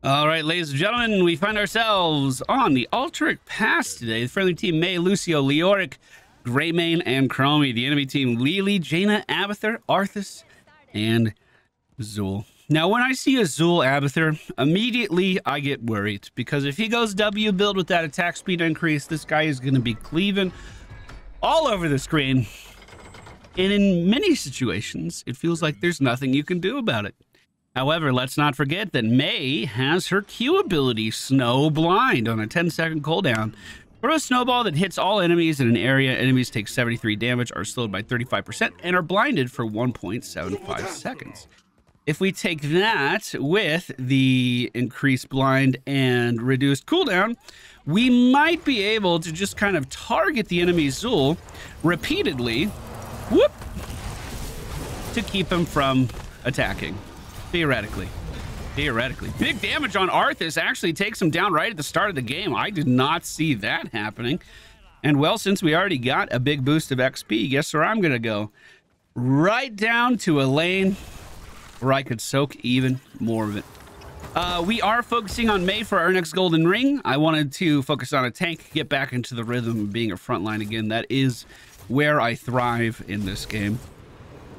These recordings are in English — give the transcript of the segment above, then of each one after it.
All right, ladies and gentlemen, we find ourselves on the Altaric Pass today. The friendly team, May, Lucio, Leoric, Greymane, and Chromie. The enemy team, Lily, Jaina, Abathur, Arthas, and Zul. Now, when I see a Zul Abathur, immediately I get worried, because if he goes W build with that attack speed increase, this guy is going to be cleaving all over the screen. And in many situations, it feels like there's nothing you can do about it. However, let's not forget that May has her Q ability, Snow Blind, on a 10-second cooldown. Throw a snowball that hits all enemies in an area. Enemies take 73 damage, are slowed by 35%, and are blinded for 1.75 seconds. If we take that with the increased blind and reduced cooldown, we might be able to just kind of target the enemy Zul repeatedly, whoop, to keep him from attacking. Theoretically. Big damage on Arthas actually takes him down right at the start of the game. I did not see that happening. And well, since we already got a big boost of XP, guess where I'm going to go? Right down to a lane where I could soak even more of it. We are focusing on May for our next golden ring. I wanted to focus on a tank, get back into the rhythm of being a frontline again. That is where I thrive in this game.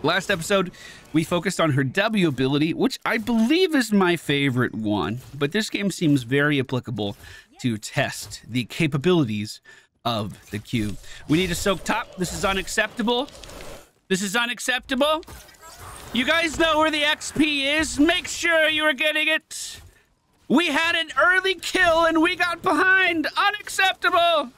Last episode, we focused on her W ability, which I believe is my favorite one, but this game seems very applicable to test the capabilities of the Q. We need to soak top. This is unacceptable. This is unacceptable. You guys know where the XP is. Make sure you are getting it. We had an early kill and we got behind. Unacceptable.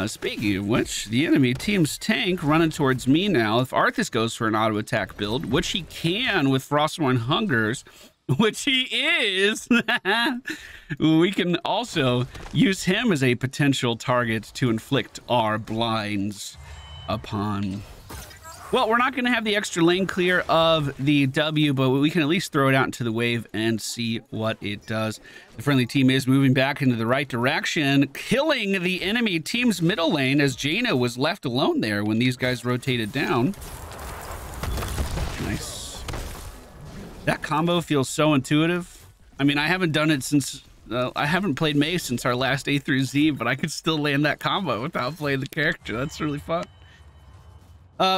Speaking of which, the enemy team's tank running towards me now. If Arthas goes for an auto attack build, which he can with Frostborn Hungers, which he is, we can also use him as a potential target to inflict our blinds upon. Well, we're not going to have the extra lane clear of the W, but we can at least throw it out into the wave and see what it does. The friendly team is moving back into the right direction, killing the enemy team's middle lane as Jaina was left alone there when these guys rotated down. Nice. That combo feels so intuitive. I mean, I haven't done it since... I haven't played May since our last A through Z, but I could still land that combo without playing the character. That's really fun.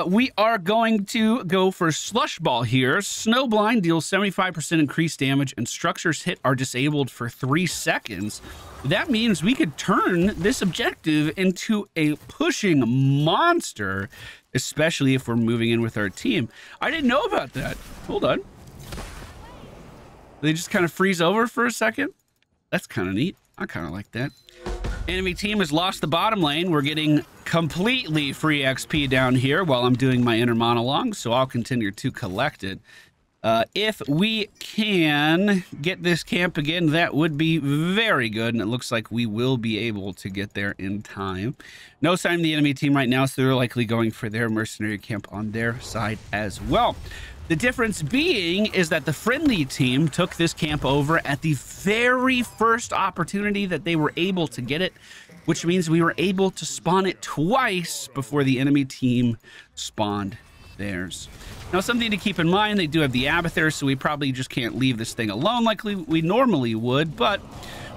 We are going to go for Slush Ball here. Snow Blind deals 75% increased damage, and structures hit are disabled for 3 seconds. That means we could turn this objective into a pushing monster, especially if we're moving in with our team. I didn't know about that. Hold on. They just kind of freeze over for a second. That's kind of neat. I kind of like that. Enemy team has lost the bottom lane. We're getting completely free XP down here while I'm doing my inner monologue, so I'll continue to collect it. If we can get this camp again, that would be very good, and it looks like we will be able to get there in time. No sign of the enemy team right now, so they're likely going for their mercenary camp on their side as well. The difference being is that the friendly team took this camp over at the very first opportunity that they were able to get it, which means we were able to spawn it twice before the enemy team spawned theirs. Now, something to keep in mind, they do have the Abathur, so we probably just can't leave this thing alone like we normally would, but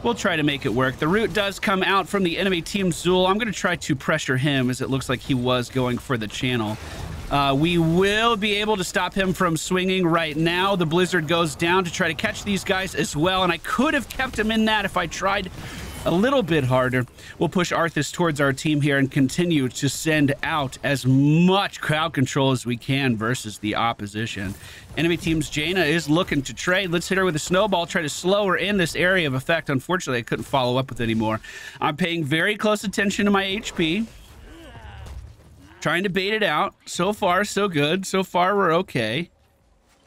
we'll try to make it work. The root does come out from the enemy team Zul. I'm going to try to pressure him as it looks like he was going for the channel. We will be able to stop him from swinging right now. The blizzard goes down to try to catch these guys as well, and I could have kept him in that if I tried a little bit harder. We'll push Arthas towards our team here and continue to send out as much crowd control as we can versus the opposition. Enemy team's Jaina is looking to trade. Let's hit her with a snowball, try to slow her in this area of effect. Unfortunately, I couldn't follow up with any more. I'm paying very close attention to my HP. Trying to bait it out. So far, so good. So far, we're okay.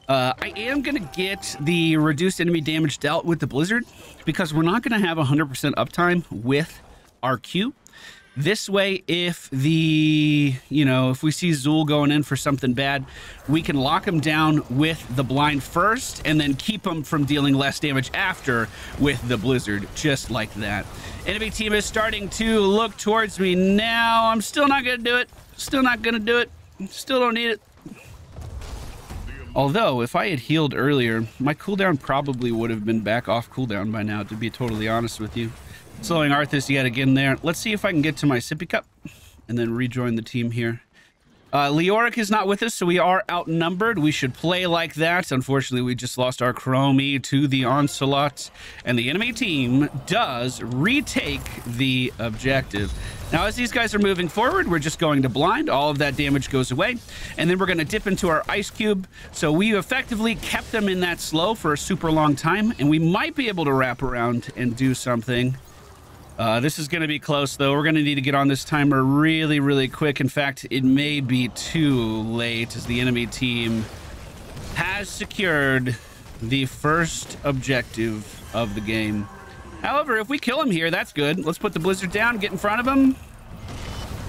I am going to get the reduced enemy damage dealt with the blizzard because we're not going to have 100% uptime with our Q. This way, if the, if we see Zul going in for something bad, we can lock him down with the blind first and then keep him from dealing less damage after with the blizzard, just like that. Enemy team is starting to look towards me now. I'm still not going to do it. Still not going to do it. Still don't need it. Although, if I had healed earlier, my cooldown probably would have been back off cooldown by now, to be totally honest with you. Slowing Arthas yet again there. Let's see if I can get to my sippy cup and then rejoin the team here. Leoric is not with us, so we are outnumbered. We should play like that. Unfortunately, we just lost our Chromie to the Onslaught, and the enemy team does retake the objective. Now, as these guys are moving forward, we're just going to blind. All of that damage goes away, and then we're going to dip into our Ice Cube. So we effectively kept them in that slow for a super long time, and we might be able to wrap around and do something. This is going to be close, though. We're going to need to get on this timer really, really quick. In fact, it may be too late, as the enemy team has secured the first objective of the game. However, if we kill him here, that's good. Let's put the blizzard down, get in front of him.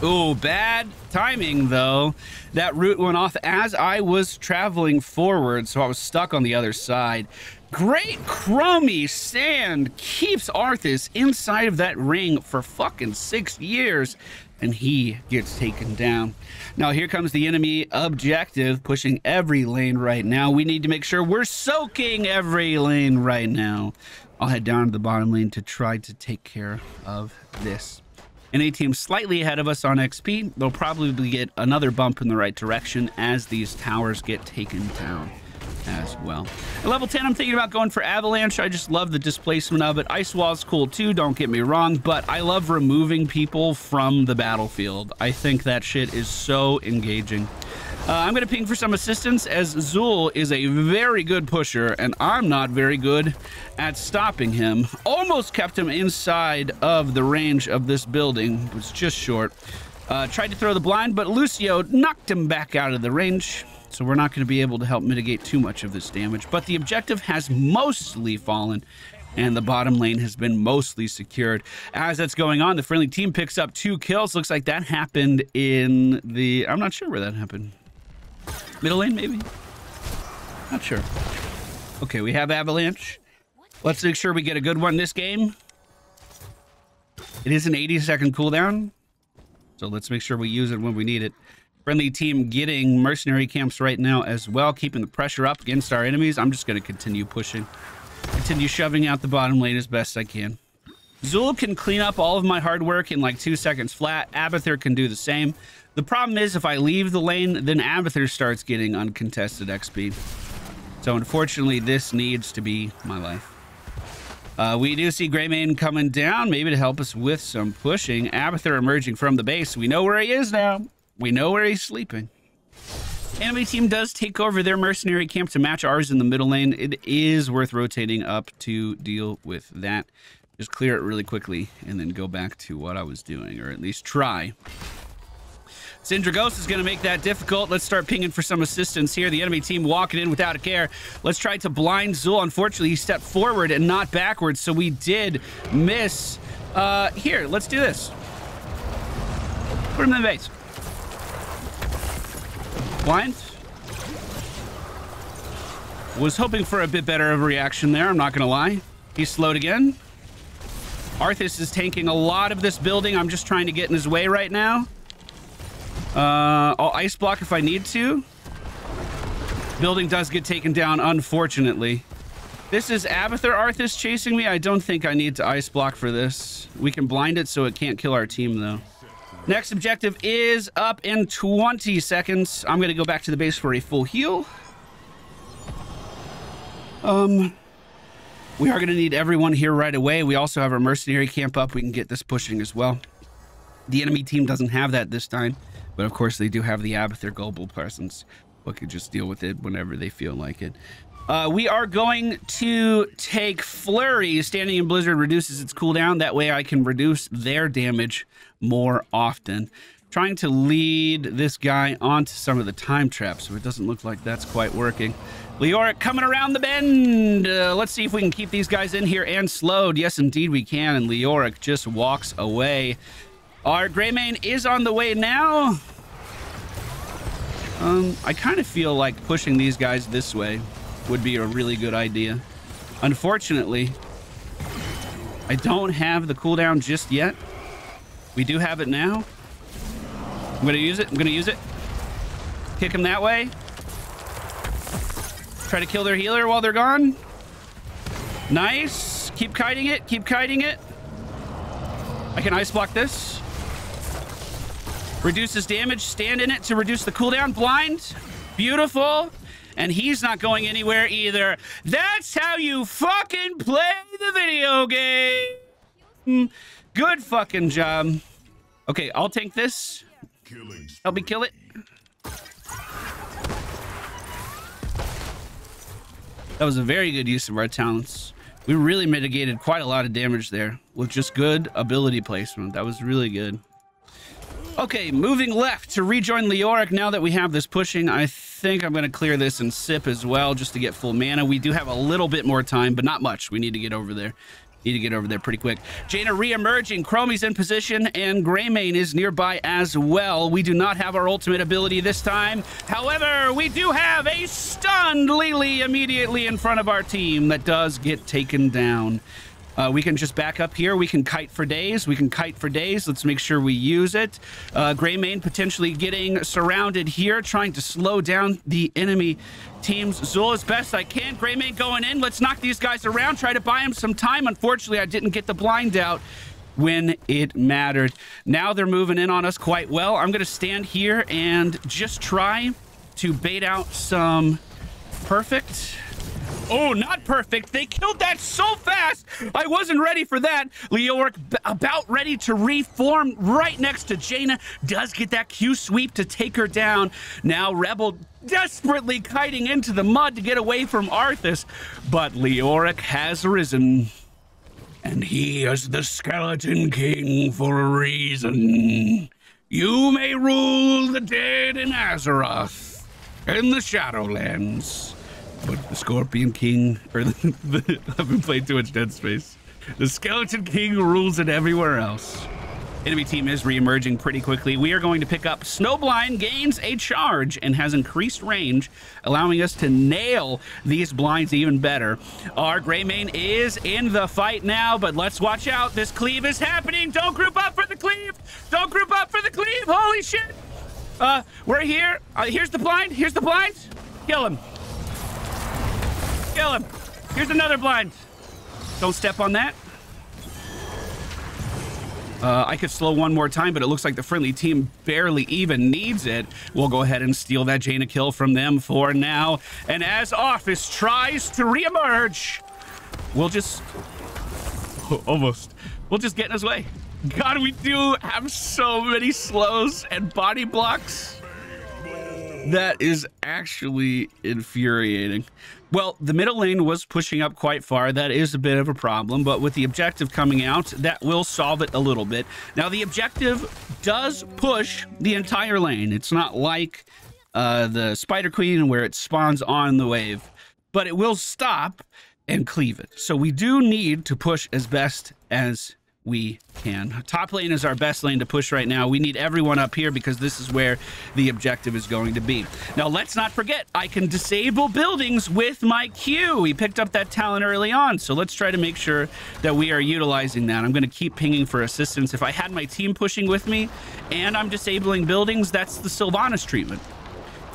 Ooh, bad timing, though. That root went off as I was traveling forward, so I was stuck on the other side. Great Chromie Sand keeps Arthas inside of that ring for fucking 6 years, and he gets taken down. Now, here comes the enemy objective, pushing every lane right now. We need to make sure we're soaking every lane right now. I'll head down to the bottom lane to try to take care of this. NA team slightly ahead of us on XP. They'll probably get another bump in the right direction as these towers get taken down as well. At level 10, I'm thinking about going for Avalanche. I just love the displacement of it. Ice Wall's cool too, don't get me wrong, but I love removing people from the battlefield. I think that shit is so engaging. I'm going to ping for some assistance, as Zul is a very good pusher, and I'm not very good at stopping him. Almost kept him inside of the range of this building. It was just short. Tried to throw the blind, but Lucio knocked him back out of the range. So we're not going to be able to help mitigate too much of this damage. But the objective has mostly fallen, and the bottom lane has been mostly secured. As that's going on, the friendly team picks up 2 kills. Looks like that happened in the... I'm not sure where that happened. Middle lane, maybe? Not sure. Okay, we have Avalanche. Let's make sure we get a good one this game. It is an 80-second cooldown, so let's make sure we use it when we need it. Friendly team getting mercenary camps right now as well, keeping the pressure up against our enemies. I'm just going to continue pushing. Continue shoving out the bottom lane as best I can. Zul can clean up all of my hard work in like 2 seconds flat. Abathur can do the same. The problem is if I leave the lane, then Abathur starts getting uncontested XP. So unfortunately, this needs to be my life. We do see Greymane coming down, maybe to help us with some pushing. Abathur emerging from the base. We know where he is now. We know where he's sleeping. Enemy team does take over their mercenary camp to match ours in the middle lane. It is worth rotating up to deal with that. Just clear it really quickly and then go back to what I was doing, or at least try. Syndragos is going to make that difficult. Let's start pinging for some assistance here. The enemy team walking in without a care. Let's try to blind Zul. Unfortunately, he stepped forward and not backwards, so we did miss. Here, let's do this. Put him in the base. Blind. Was hoping for a bit better of a reaction there, I'm not going to lie. He's slowed again. Arthas is tanking a lot of this building. I'm just trying to get in his way right now. I'll ice block if I need to. Building does get taken down, unfortunately. This is Abathur Arthas chasing me. I don't think I need to ice block for this. We can blind it so it can't kill our team, though. Next objective is up in 20 seconds. I'm going to go back to the base for a full heal. We are going to need everyone here right away. We also have our mercenary camp up. We can get this pushing as well. The enemy team doesn't have that this time, but of course they do have the Abathur global presence. We could just deal with it whenever they feel like it. We are going to take Flurry. Standing in Blizzard reduces its cooldown. That way I can reduce their damage more often. Trying to lead this guy onto some of the time traps, so it doesn't look like that's quite working. Leoric coming around the bend. Let's see if we can keep these guys in here and slowed. Yes, indeed we can, and Leoric just walks away. Our Greymane is on the way now. I kind of feel like pushing these guys this way would be a really good idea. Unfortunately, I don't have the cooldown just yet. We do have it now. I'm going to use it. I'm going to use it. Kick him that way. Try to kill their healer while they're gone. Nice. Keep kiting it. Keep kiting it. I can ice block this. Reduces damage. Stand in it to reduce the cooldown. Blind. Beautiful. And he's not going anywhere either. That's how you fucking play the video game. Good fucking job. Okay, I'll tank this. Help me kill it. That was a very good use of our talents. We really mitigated quite a lot of damage there with just good ability placement. That was really good. Okay, moving left to rejoin Leoric. Now that we have this pushing, I think I'm going to clear this and sip as well just to get full mana. We do have a little bit more time, but not much. We need to get over there. Need to get over there pretty quick. Jaina re-emerging. Chromie's in position, and Greymane is nearby as well. We do not have our ultimate ability this time. However, we do have a stunned Lily immediately in front of our team that does get taken down. We can just back up here. We can kite for days. We can kite for days. Let's make sure we use it. Greymane potentially getting surrounded here, trying to slow down the enemy team's Zul as best I can. Greymane going in. Let's knock these guys around. Try to buy him some time. Unfortunately, I didn't get the blind out when it mattered. Now they're moving in on us quite well. I'm going to stand here and just try to bait out some perfect. Oh, not perfect. They killed that so fast. I wasn't ready for that. Leoric about ready to reform right next to Jaina. Does get that Q sweep to take her down. Now Rebel desperately kiting into the mud to get away from Arthas. But Leoric has risen. And he is the Skeleton King for a reason. You may rule the dead in Azeroth, in the Shadowlands. But the Scorpion King, or I've been playing too much Dead Space. The Skeleton King rules it everywhere else. Enemy team is re-emerging pretty quickly. We are going to pick up Snowblind, gains a charge and has increased range, allowing us to nail these blinds even better. Our Greymane is in the fight now, but let's watch out. This cleave is happening. Don't group up for the cleave. Don't group up for the cleave. Holy shit. We're here. Here's the blind. Here's the blind. Kill him. Kill him. Here's another blind. Don't step on that. I could slow one more time, but it looks like the friendly team barely even needs it. We'll go ahead and steal that Jaina kill from them for now. And as Office tries to reemerge, we'll just... almost. We'll just get in his way. God, we do have so many slows and body blocks. That is actually infuriating. Well, the middle lane was pushing up quite far. That is a bit of a problem, but with the objective coming out, that will solve it a little bit. Now, the objective does push the entire lane. It's not like the Spider Queen where it spawns on the wave, but it will stop and cleave it. So we do need to push as best as we can. Top lane is our best lane to push right now. We need everyone up here because this is where the objective is going to be. Now, let's not forget, I can disable buildings with my Q. We picked up that talent early on, so let's try to make sure that we are utilizing that. I'm going to keep pinging for assistance. If I had my team pushing with me and I'm disabling buildings, that's the Sylvanas treatment.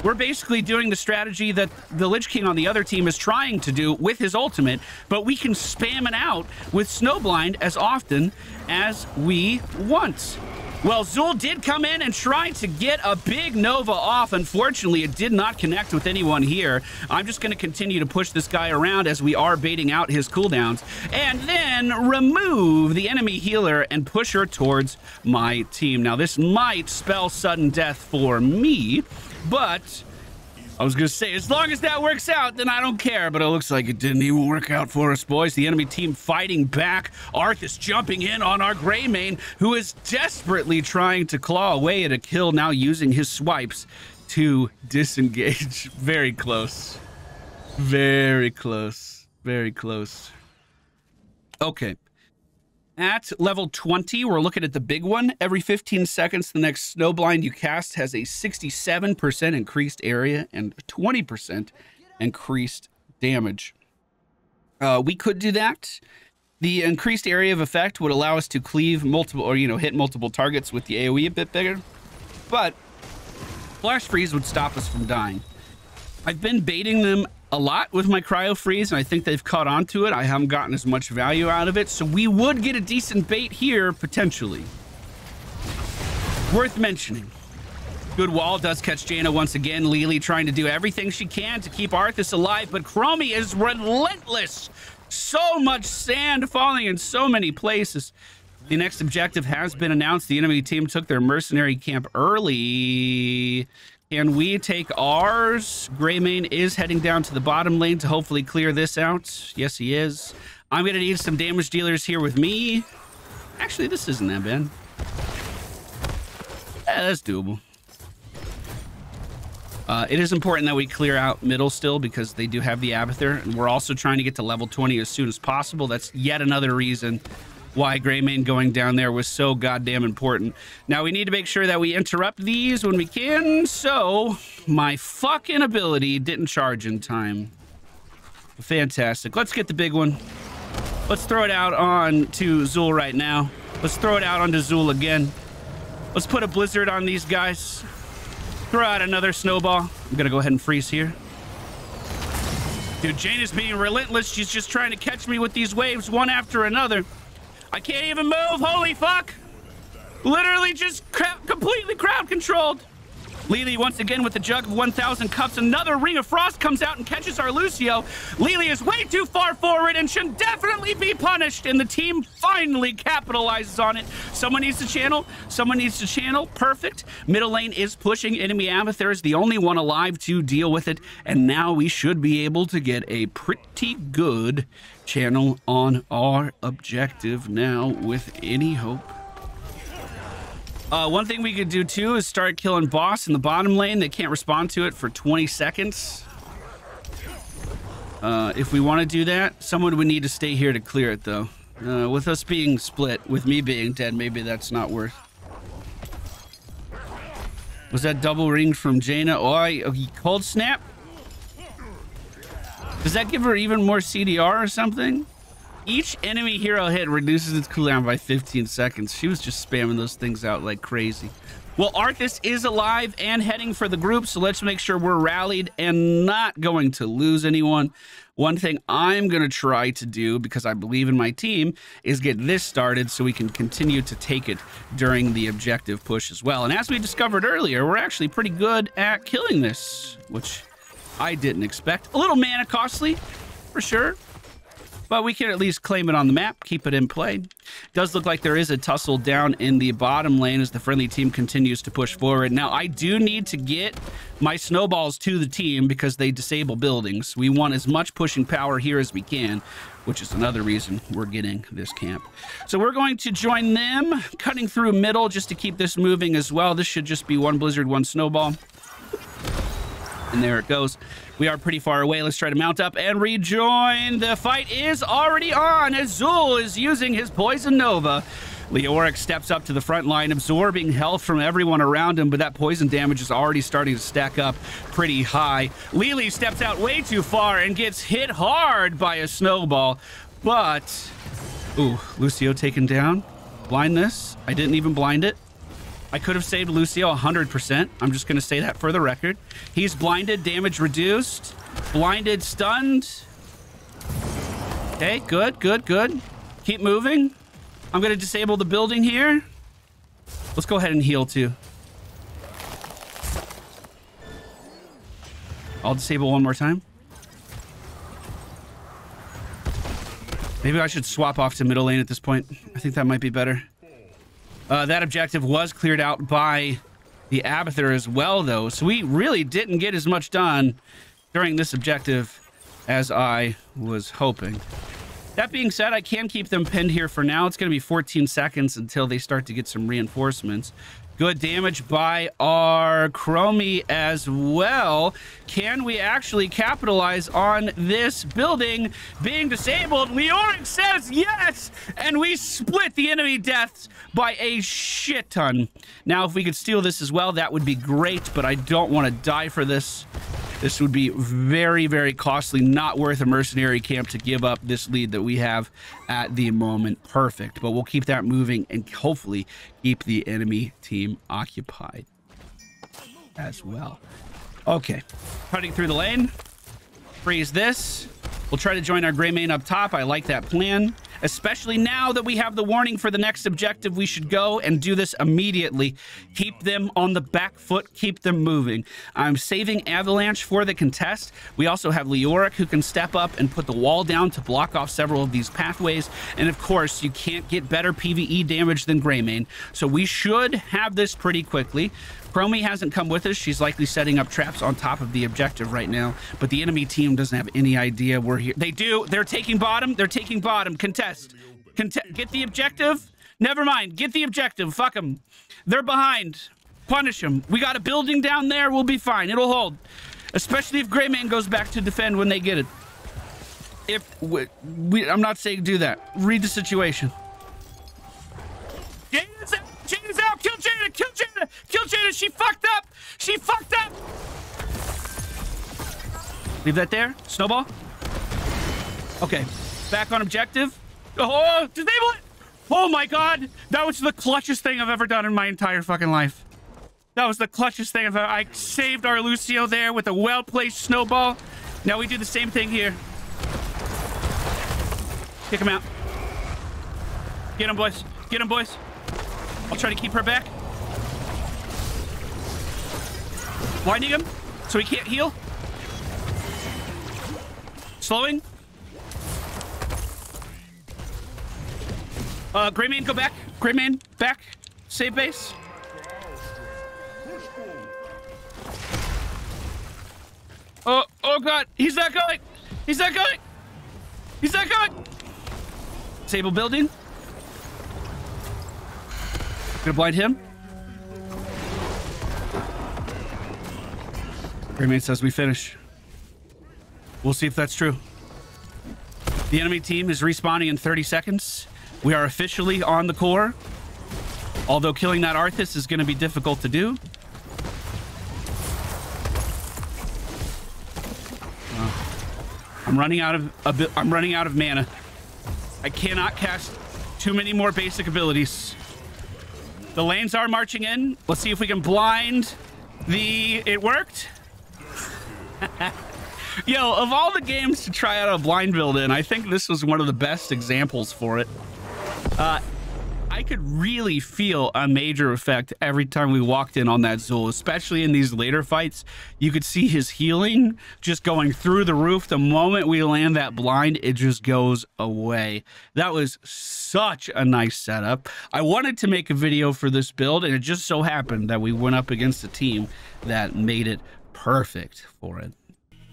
We're basically doing the strategy that the Lich King on the other team is trying to do with his ultimate, but we can spam it out with Snowblind as often as we want. Well, Zul did come in and try to get a big Nova off. Unfortunately, it did not connect with anyone here. I'm just going to continue to push this guy around as we are baiting out his cooldowns, and then remove the enemy healer and push her towards my team. Now, this might spell sudden death for me, but I was going to say, as long as that works out, then I don't care. But it looks like it didn't even work out for us, boys. The enemy team fighting back. Arthas jumping in on our Greymane, who is desperately trying to claw away at a kill, now using his swipes to disengage. Very close. Very close. Very close. Okay. At level 20, we're looking at the big one. Every 15 seconds, the next Snowblind you cast has a 67% increased area and 20% increased damage. We could do that. The increased area of effect would allow us to cleave multiple, or, hit multiple targets with the AoE a bit bigger. But Flash Freeze would stop us from dying. I've been baiting them a lot with my cryo freeze, and I think they've caught on to it. I haven't gotten as much value out of it, so we would get a decent bait here, potentially. Worth mentioning. Good wall does catch Jaina once again. Lily trying to do everything she can to keep Arthas alive, but Chromie is relentless. So much sand falling in so many places. The next objective has been announced. The enemy team took their mercenary camp early. Can we take ours? Greymane is heading down to the bottom lane to hopefully clear this out. Yes, he is. I'm going to need some damage dealers here with me. Actually, this isn't that bad. That's doable. It is important that we clear out middle still because they do have the Abathur, and we're also trying to get to level 20 as soon as possible. That's yet another reason why Greymane going down there was so goddamn important. Now we need to make sure that we interrupt these when we can, so my fucking ability didn't charge in time. Fantastic. Let's get the big one. Let's throw it out on to Zul right now. Let's throw it out onto Zul again. Let's put a blizzard on these guys. Throw out another snowball. I'm gonna go ahead and freeze here. Dude, Jane is being relentless. She's just trying to catch me with these waves one after another. I can't even move. Holy fuck. Literally just completely crowd controlled. Lily once again with the jug of 1,000 cups. Another ring of frost comes out and catches our Lucio. Lily is way too far forward and should definitely be punished. And the team finally capitalizes on it. Someone needs to channel. Someone needs to channel. Perfect. Middle lane is pushing. Enemy Abathur is the only one alive to deal with it. And now we should be able to get a pretty good channel on our objective now with any hope. One thing we could do too is start killing boss in the bottom lane. They can't respond to it for 20 seconds. If we want to do that, someone would need to stay here to clear it though. With us being split, with me being dead, maybe that's not worth. Was that double ring from Jaina? Oh, cold snap? Does that give her even more CDR or something? Each enemy hero hit reduces its cooldown by 15 seconds. She was just spamming those things out like crazy. Well, Arthas is alive and heading for the group, so let's make sure we're rallied and not going to lose anyone. One thing I'm going to try to do, because I believe in my team, is get this started so we can continue to take it during the objective push as well. And as we discovered earlier, we're actually pretty good at killing this, which I didn't expect. A little mana costly, for sure. But we can at least claim it on the map, keep it in play. Does look like there is a tussle down in the bottom lane as the friendly team continues to push forward. Now, I do need to get my snowballs to the team because they disable buildings. We want as much pushing power here as we can, which is another reason we're getting this camp. So we're going to join them, cutting through middle just to keep this moving as well. This should just be one blizzard, one snowball. And there it goes. We are pretty far away. Let's try to mount up and rejoin. The fight is already on as Zul is using his Poison Nova. Leoric steps up to the front line, absorbing health from everyone around him, but that poison damage is already starting to stack up pretty high. Lily steps out way too far and gets hit hard by a snowball, but... Ooh, Lucio taken down. Blindness. I didn't even blind it. I could have saved Lucio 100%. I'm just going to say that for the record. He's blinded, damage reduced. Blinded, stunned. Okay, good, good, good. Keep moving. I'm going to disable the building here. Let's go ahead and heal too. I'll disable one more time. Maybe I should swap off to middle lane at this point. I think that might be better. That objective was cleared out by the Abathur as well, though. So we really didn't get as much done during this objective as I was hoping. That being said, I can keep them pinned here for now. It's going to be 14 seconds until they start to get some reinforcements. Good damage by our Chromie as well. Can we actually capitalize on this building being disabled? Leoric says yes, and we split the enemy deaths by a shit ton. Now, if we could steal this as well, that would be great, but I don't want to die for this. This would be very, very costly. Not worth a mercenary camp to give up this lead that we have at the moment. Perfect. But we'll keep that moving and hopefully keep the enemy team occupied as well. Okay. Cutting through the lane. Freeze this. We'll try to join our gray main up top. I like that plan. Especially now that we have the warning for the next objective, we should go and do this immediately. Keep them on the back foot, keep them moving. I'm saving Avalanche for the contest. We also have Leoric who can step up and put the wall down to block off several of these pathways. And of course, you can't get better PvE damage than Greymane. So we should have this pretty quickly. Chromie hasn't come with us. She's likely setting up traps on top of the objective right now. But the enemy team doesn't have any idea we're here. They do. They're taking bottom. They're taking bottom. Contest. Get the objective. Never mind. Get the objective. Fuck them. They're behind. Punish them. We got a building down there. We'll be fine. It'll hold. Especially if Greymane goes back to defend when they get it. I'm not saying do that. Read the situation. Jada's out! Kill Jada! Kill Jada! Kill Jada! She fucked up! She fucked up! Leave that there. Snowball. Okay. Back on objective. Oh! Disable it! Oh my god! That was the clutchest thing I've ever done in my entire fucking life. That was the clutchest thing I've ever... I saved our Lucio there with a well-placed snowball. Now we do the same thing here. Kick him out. Get him, boys. Get him, boys. I'll try to keep her back. Blinding him so he can't heal. Slowing. Greymane, go back. Greymane, back. Save base. Oh god. He's not going. He's not going. He's not going. Disable building. Gonna blind him. Greymane says we finish. We'll see if that's true. The enemy team is respawning in 30 seconds. We are officially on the core. Although killing that Arthas is going to be difficult to do. I'm running out of mana. I cannot cast too many more basic abilities. The lanes are marching in. Let's see if we can blind the... It worked? Yo, of all the games to try out a blind build in, I think this was one of the best examples for it. I could really feel a major effect every time we walked in on that Zul, especially in these later fights. You could see his healing just going through the roof. The moment we land that blind, it just goes away. That was such a nice setup. I wanted to make a video for this build, and it just so happened that we went up against a team that made it perfect for it.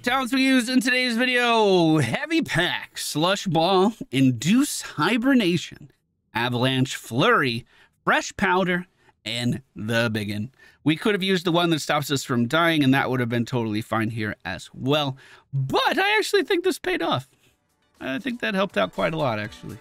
Talents we used in today's video: Heavy Pack, Slush Ball, Induce Hibernation, Avalanche Flurry, Fresh Powder, and the Biggin. We could have used the one that stops us from dying, and that would have been totally fine here as well. But I actually think this paid off. I think that helped out quite a lot, actually.